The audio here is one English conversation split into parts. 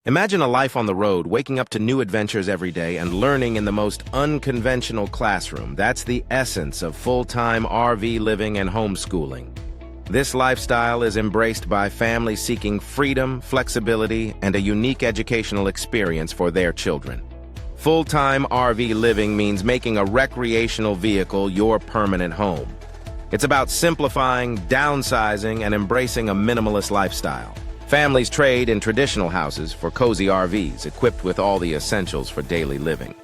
Imagine a life on the road, waking up to new adventures every day and learning in the most unconventional classroom. That's the essence of full-time RV living and homeschooling. This lifestyle is embraced by families seeking freedom, flexibility, and a unique educational experience for their children. Full-time RV living means making a recreational vehicle your permanent home. It's about simplifying, downsizing, and embracing a minimalist lifestyle. Families trade in traditional houses for cozy RVs equipped with all the essentials for daily living.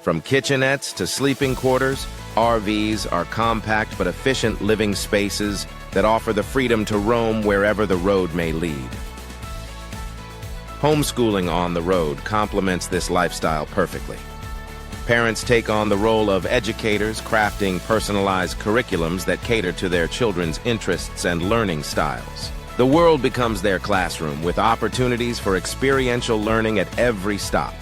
From kitchenettes to sleeping quarters, RVs are compact but efficient living spaces that offer the freedom to roam wherever the road may lead. Homeschooling on the road complements this lifestyle perfectly. Parents take on the role of educators, crafting personalized curriculums that cater to their children's interests and learning styles. The world becomes their classroom, with opportunities for experiential learning at every stop.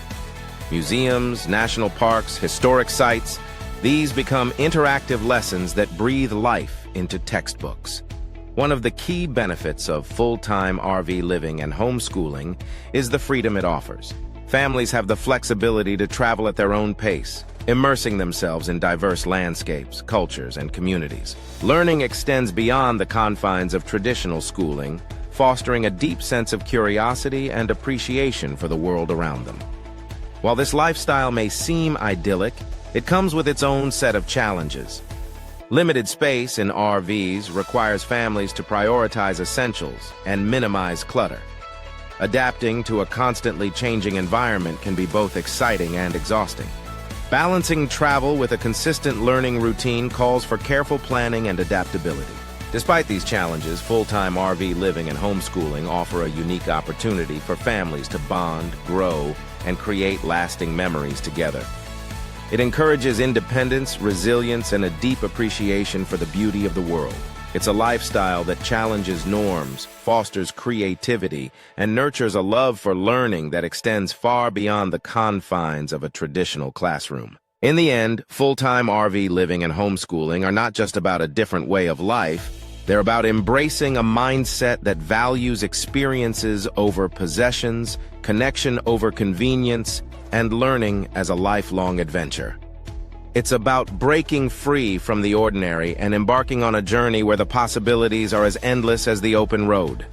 Museums, national parks, historic sites, these become interactive lessons that breathe life into textbooks. One of the key benefits of full-time RV living and homeschooling is the freedom it offers. Families have the flexibility to travel at their own pace, immersing themselves in diverse landscapes, cultures, and communities. Learning extends beyond the confines of traditional schooling, fostering a deep sense of curiosity and appreciation for the world around them. While this lifestyle may seem idyllic, it comes with its own set of challenges. Limited space in RVs requires families to prioritize essentials and minimize clutter. Adapting to a constantly changing environment can be both exciting and exhausting. Balancing travel with a consistent learning routine calls for careful planning and adaptability. Despite these challenges, full-time RV living and homeschooling offer a unique opportunity for families to bond, grow, and create lasting memories together. It encourages independence, resilience, and a deep appreciation for the beauty of the world. It's a lifestyle that challenges norms, fosters creativity, and nurtures a love for learning that extends far beyond the confines of a traditional classroom. In the end, full-time RV living and homeschooling are not just about a different way of life. They're about embracing a mindset that values experiences over possessions, connection over convenience, and learning as a lifelong adventure. It's about breaking free from the ordinary and embarking on a journey where the possibilities are as endless as the open road.